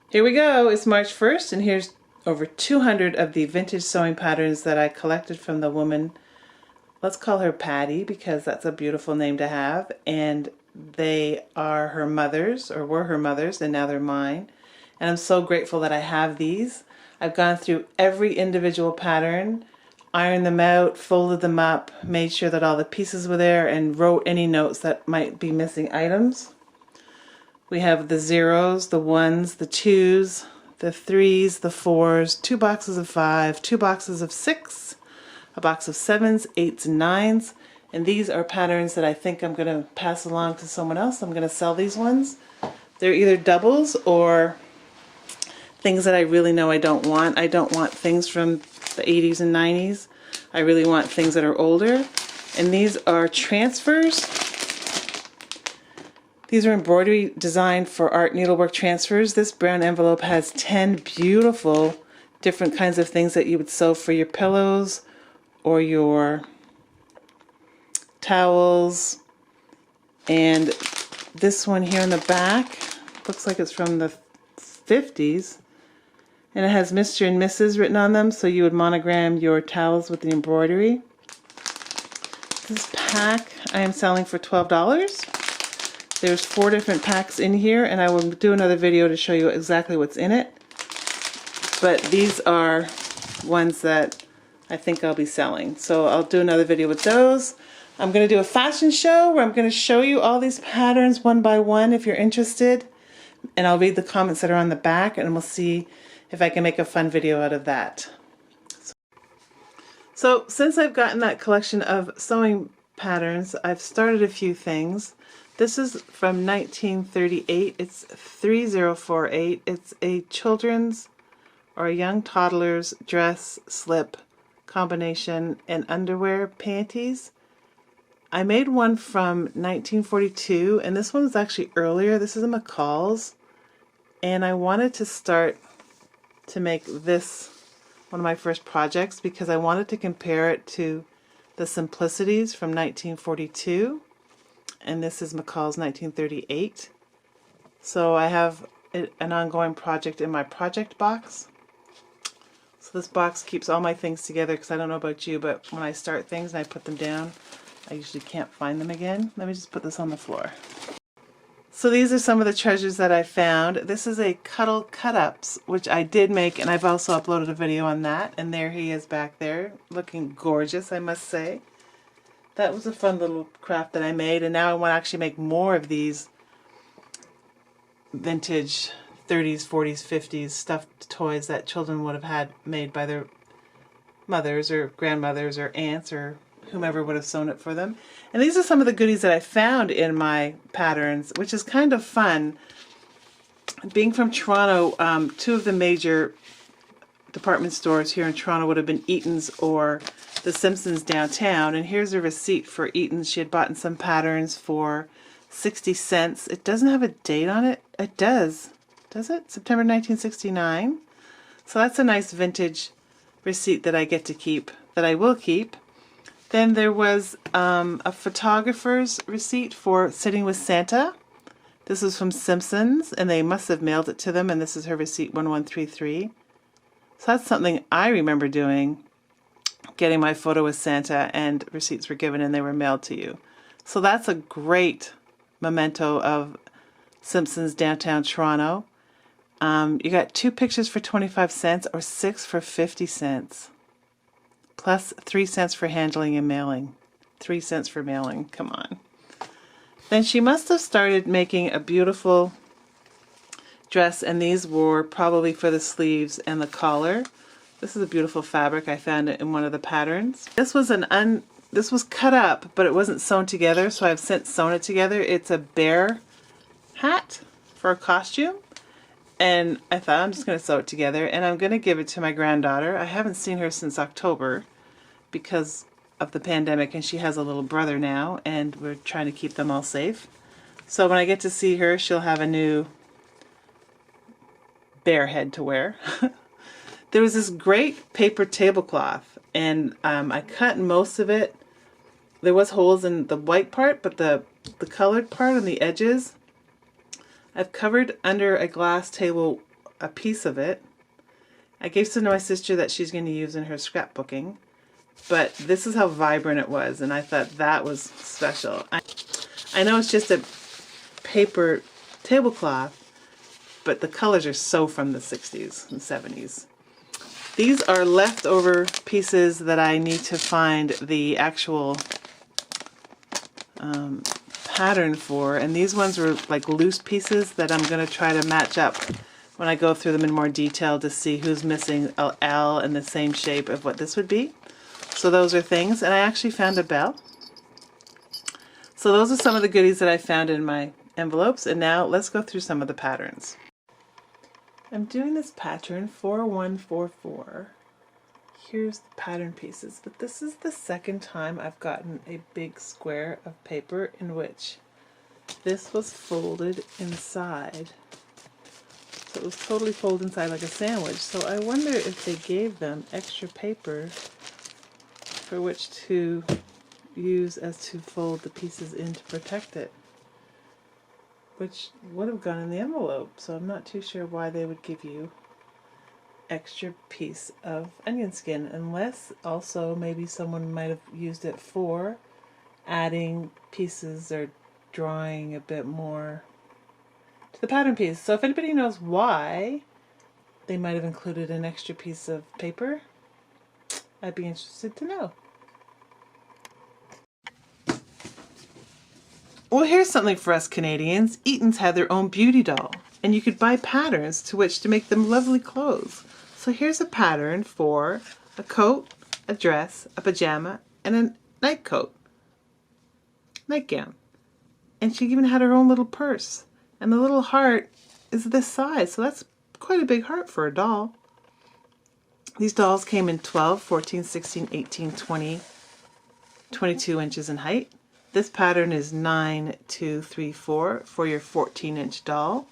Here we go. It's March 1st, and here's over 200 of the vintage sewing patterns that I collected from the woman. Let's call her Patty because that's a beautiful name to have, and they are her mother's, or were her mother's, and now they're mine. And I'm so grateful that I have these. I've gone through every individual pattern, ironed them out, folded them up, made sure that all the pieces were there, and wrote any notes that might be missing items. We have the zeros, the ones, the twos, the threes, the fours, 2 boxes of 5, 2 boxes of 6, a box of 7s, 8s, and 9s. And these are patterns that I think I'm going to pass along to someone else. I'm going to sell these ones. They're either doubles or things that I really know I don't want. I don't want things from the 80s and 90s. I really want things that are older. And these are transfers. These are embroidery designed for art needlework transfers. This brown envelope has 10 beautiful different kinds of things that you would sew for your pillows or your towels. And this one here in the back looks like it's from the 50s. And it has Mr. and Mrs. written on them, so you would monogram your towels with the embroidery. This pack I am selling for $12. There's 4 different packs in here, and I will do another video to show you exactly what's in it. But these are ones that I think I'll be selling. So I'll do another video with those. I'm going to do a fashion show where I'm going to show you all these patterns one by one if you're interested. And I'll read the comments that are on the back, and we'll see if I can make a fun video out of that. So since I've gotten that collection of sewing patterns, I've started a few things. This is from 1938. It's 3048. It's a children's or a young toddler's dress, slip, combination, and underwear panties. I made one from 1942, and this one was actually earlier. This is a McCall's, and I wanted to start to make this one of my first projects because I wanted to compare it to the Simplicities from 1942. And this is McCall's 1938. So I have an ongoing project in my project box. So this box keeps all my things together because I don't know about you, but when I start things and I put them down, I usually can't find them again. Let me just put this on the floor. So these are some of the treasures that I found. This is a Cuddle Cut-Ups, which I did make, and I've also uploaded a video on that. And there he is back there, looking gorgeous, I must say. That was a fun little craft that I made, and now I want to actually make more of these vintage 30s, 40s, 50s stuffed toys that children would have had made by their mothers or grandmothers or aunts or whomever would have sewn it for them. And these are some of the goodies that I found in my patterns, which is kind of fun. Being from Toronto, 2 of the major department stores here in Toronto would have been Eaton's or the Simpsons downtown, and here's a receipt for Eaton's. She had bought some patterns for 60 cents. It doesn't have a date on it. It does. Does it? September 1969. So that's a nice vintage receipt that I get to keep, that I will keep. Then there was a photographer's receipt for Sitting with Santa. This is from Simpsons, and they must have mailed it to them, and this is her receipt 1133. So that's something I remember doing, getting my photo with Santa, and receipts were given and they were mailed to you. So that's a great memento of Simpsons downtown Toronto. You got 2 pictures for 25 cents or 6 for 50 cents. Plus 3 cents for handling and mailing. 3 cents for mailing, come on. Then she must have started making a beautiful dress, and these were probably for the sleeves and the collar. This is a beautiful fabric. I found it in one of the patterns. This was this was cut up, but it wasn't sewn together, so I've since sewn it together. It's a bear hat for a costume, and I thought I'm just going to sew it together, and I'm going to give it to my granddaughter. I haven't seen her since October because of the pandemic, and she has a little brother now, and we're trying to keep them all safe. So when I get to see her, she'll have a new bear head to wear. There was this great paper tablecloth, and I cut most of it. There was holes in the white part, but the colored part on the edges, I've covered under a glass table a piece of it. I gave some to my sister that she's going to use in her scrapbooking. But this is how vibrant it was, and I thought that was special. I know it's just a paper tablecloth, but the colors are so from the 60s and 70s. These are leftover pieces that I need to find the actual pattern for, and these ones were like loose pieces that I'm going to try to match up when I go through them in more detail to see who's missing a L in the same shape of what this would be. So those are things, and I actually found a bell. So those are some of the goodies that I found in my envelopes, and now let's go through some of the patterns. I'm doing this pattern 4144. Here's the pattern pieces, but this is the second time I've gotten a big square of paper in which this was folded inside. So it was totally folded inside like a sandwich. So I wonder if they gave them extra paper for which to use as to fold the pieces in to protect it, which would have gone in the envelope. So I'm not too sure why they would give you extra piece of onion skin, unless also maybe someone might have used it for adding pieces or drawing a bit more to the pattern piece. So if anybody knows why they might have included an extra piece of paper, I'd be interested to know. Well, here's something for us Canadians. Eaton's had their own beauty doll, and you could buy patterns to which to make them lovely clothes. So here's a pattern for a coat, a dress, a pajama, and a nightgown. And she even had her own little purse. And the little heart is this size, so that's quite a big heart for a doll. These dolls came in 12, 14, 16, 18, 20, 22 inches in height. This pattern is 9, 2, 3, 4 for your 14-inch doll.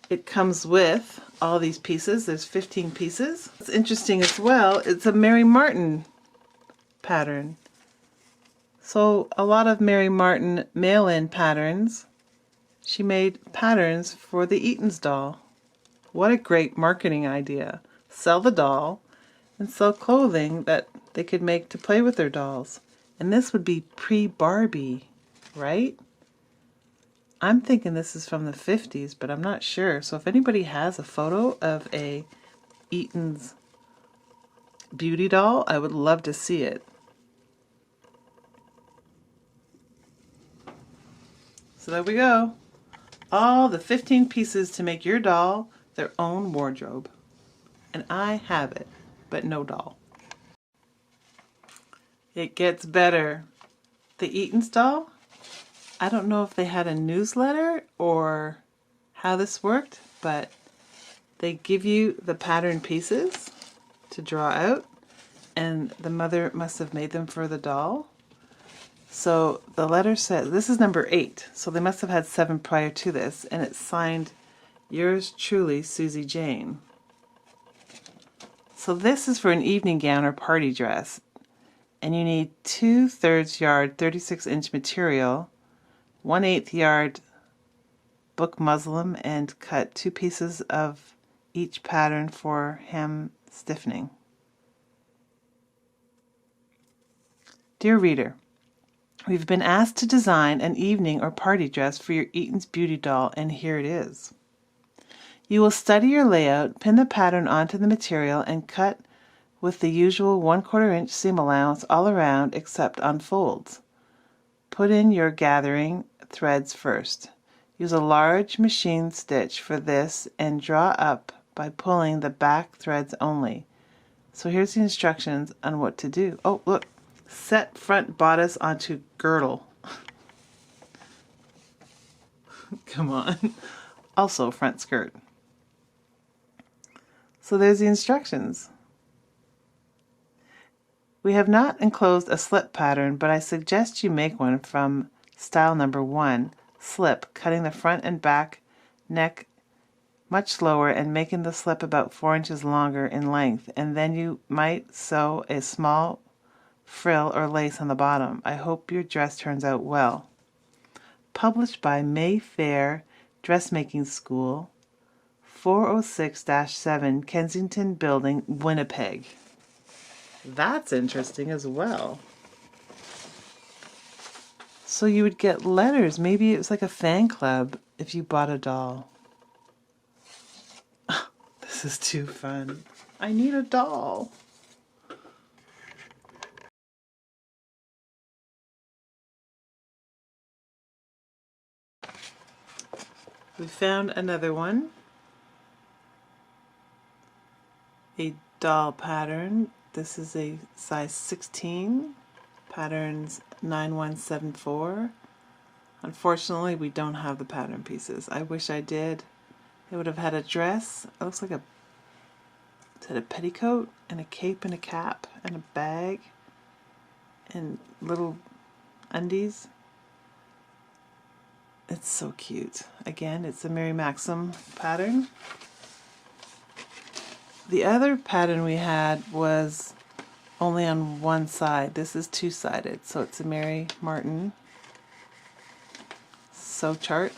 It comes with all these pieces. There's 15 pieces. What's interesting as well, it's a Mary Martin pattern. So a lot of Mary Martin mail-in patterns, she made patterns for the Eaton's doll. What a great marketing idea. Sell the doll and sell clothing that they could make to play with their dolls. And this would be pre-Barbie, right? I'm thinking this is from the 50s, but I'm not sure. So if anybody has a photo of a Eaton's beauty doll, I would love to see it. So there we go. All the 15 pieces to make your doll their own wardrobe. And I have it, but no doll. It gets better. The Eaton's doll, I don't know if they had a newsletter or how this worked, but they give you the pattern pieces to draw out, and the mother must have made them for the doll. So the letter says, this is number 8, so they must have had 7 prior to this, and it's signed, yours truly, Susie Jane. So this is for an evening gown or party dress, and you need 2/3 yard 36-inch material, 1/8 yard book muslin, and cut 2 pieces of each pattern for hem stiffening. Dear reader, we've been asked to design an evening or party dress for your Eaton's beauty doll, and here it is. You will study your layout, pin the pattern onto the material, and cut with the usual 1/4 inch seam allowance all around except on folds. Put in your gathering threads first. Use a large machine stitch for this and draw up by pulling the back threads only. So here's the instructions on what to do. Oh, look. Set front bodice onto girdle. Come on. Also front skirt. So there's the instructions. We have not enclosed a slip pattern, but I suggest you make one from style number 1, slip, cutting the front and back neck much lower and making the slip about 4 inches longer in length, and then you might sew a small frill or lace on the bottom. I hope your dress turns out well. Published by Mayfair Dressmaking School, 406-7 Kensington Building, Winnipeg. That's interesting as well. So you would get letters. Maybe it was like a fan club if you bought a doll. This is too fun. I need a doll. We found another one. A doll pattern. This is a size 16. Patterns 9174. Unfortunately, we don't have the pattern pieces. I wish I did. It would have had a dress. It looks like it had a petticoat and a cape and a cap and a bag and little undies. It's so cute. Again, it's a Mary Maxim pattern. The other pattern we had was only on one side. This is two-sided, so it's a Mary Martin sew chart.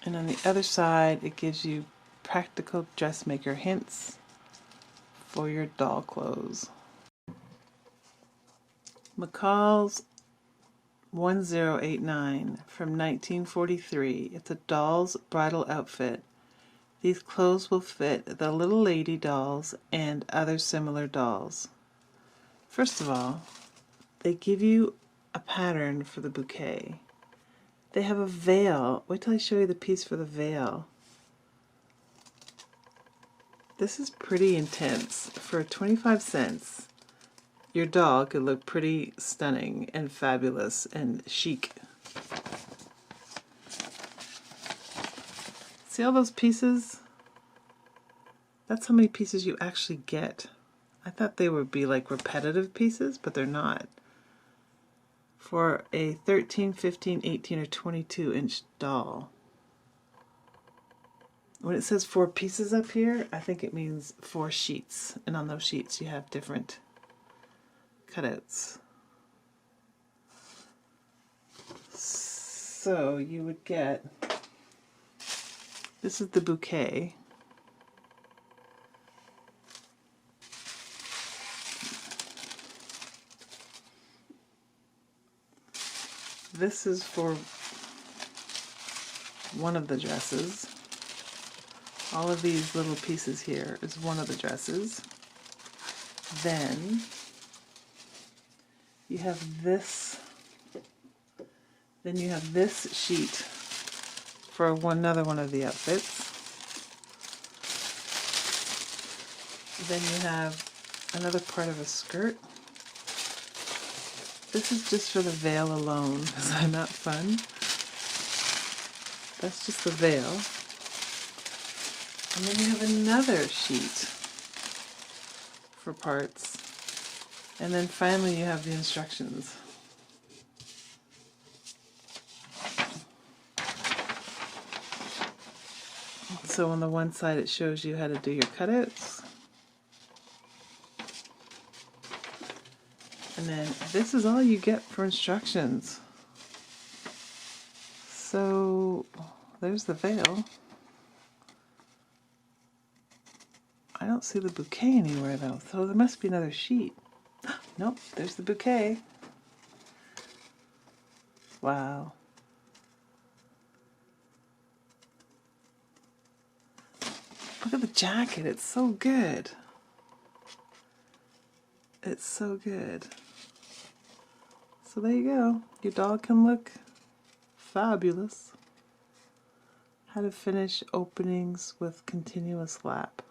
And on the other side, it gives you practical dressmaker hints for your doll clothes. McCall's 1089 from 1943. It's a doll's bridal outfit. These clothes will fit the little lady dolls and other similar dolls. First of all, they give you a pattern for the bouquet. They have a veil. Wait till I show you the piece for the veil. This is pretty intense. For 25 cents, your doll could look pretty stunning and fabulous and chic. See all those pieces? That's how many pieces you actually get. I thought they would be like repetitive pieces, but they're not. For a 13, 15, 18, or 22-inch doll. When it says 4 pieces up here, I think it means 4 sheets. And on those sheets you have different cutouts. So you would get, this is the bouquet. This is for one of the dresses. All of these little pieces here is one of the dresses. Then you have this. Then you have this sheet for another one of the outfits. Then you have another part of a skirt. This is just for the veil alone. Is that not fun? That's just the veil. And then you have another sheet for parts. And then finally you have the instructions. So on the one side it shows you how to do your cutouts. And then this is all you get for instructions. So there's the veil. I don't see the bouquet anywhere though, so there must be another sheet. Nope, there's the bouquet. Wow. Look at the jacket, it's so good. It's so good. So there you go. Your doll can look fabulous. How to finish openings with continuous lap.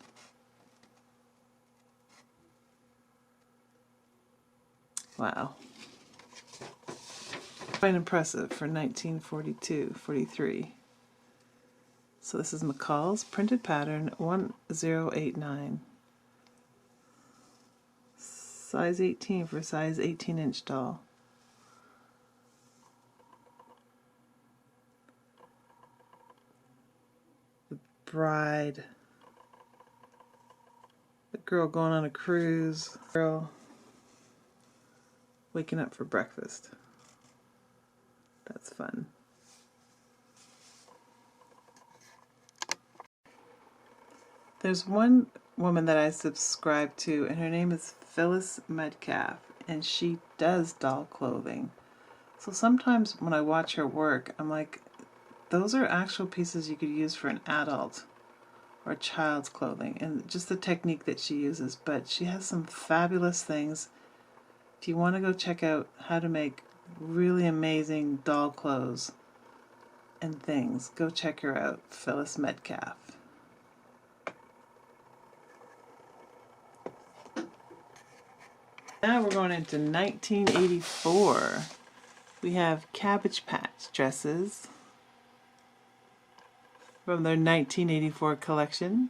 Wow. Quite impressive for 1942-43. So this is McCall's printed pattern 1089. Size 18 for size 18-inch doll. The bride. The girl going on a cruise. Girl. waking up for breakfast. That's fun. There's one woman that I subscribe to, and her name is Phyllis Metcalf, and she does doll clothing. So sometimes when I watch her work, I'm like, those are actual pieces you could use for an adult or a child's clothing, and just the technique that she uses. But she has some fabulous things. If you want to go check out how to make really amazing doll clothes and things, go check her out, Phyllis Metcalf. Now we're going into 1984. We have Cabbage Patch dresses from their 1984 collection.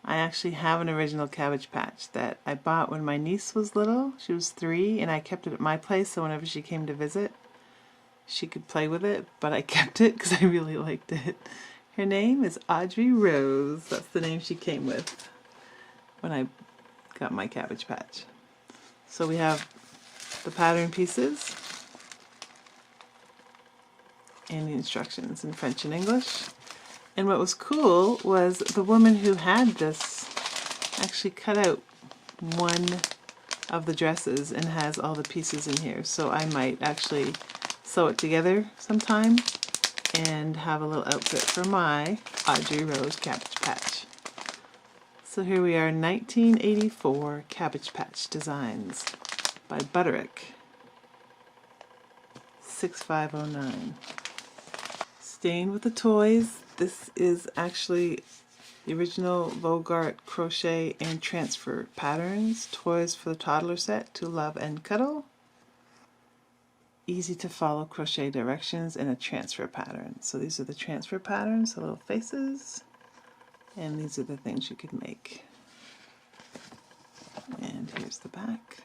I actually have an original Cabbage Patch that I bought when my niece was little. She was 3, and I kept it at my place so whenever she came to visit, she could play with it, but I kept it because I really liked it. Her name is Audrey Rose. That's the name she came with when I got my Cabbage Patch. So we have the pattern pieces and the instructions in French and English. And what was cool was the woman who had this actually cut out one of the dresses and has all the pieces in here. So I might actually sew it together sometime and have a little outfit for my Audrey Rose Cabbage Patch. So here we are, 1984 Cabbage Patch Designs by Butterick, 6509. Staying with the toys, this is actually the original Vogart crochet and transfer patterns, toys for the toddler set to love and cuddle. Easy to follow crochet directions and a transfer pattern. So these are the transfer patterns, the little faces. And these are the things you could make. And here's the back.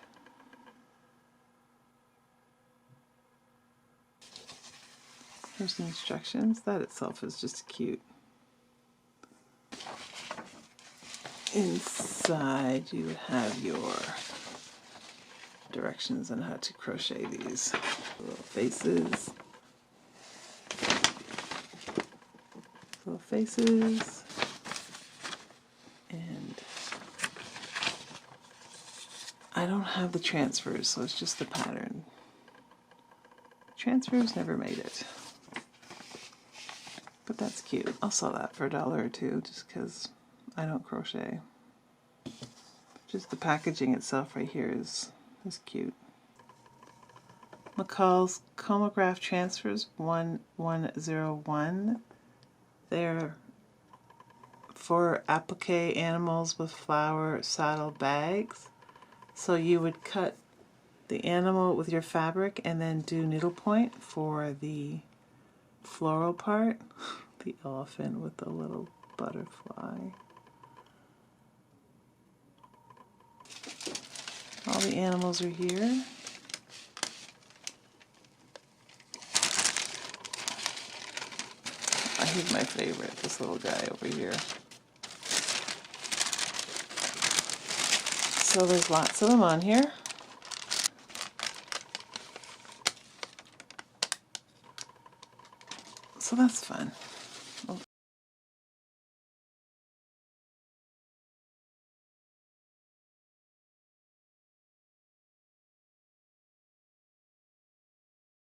Here's the instructions. That itself is just cute. Inside you have your directions on how to crochet these little faces. Little faces. And I don't have the transfers, so it's just the pattern. Transfers never made it. But that's cute. I'll sell that for $1 or $2 just because I don't crochet. Just the packaging itself right here is cute. McCall's Comograph Transfers 1101. They're for applique animals with flower saddle bags. So you would cut the animal with your fabric and then do needlepoint for the floral part. The elephant with the little butterfly. All the animals are here. Here's my favorite, this little guy over here. So there's lots of them on here. So that's fun.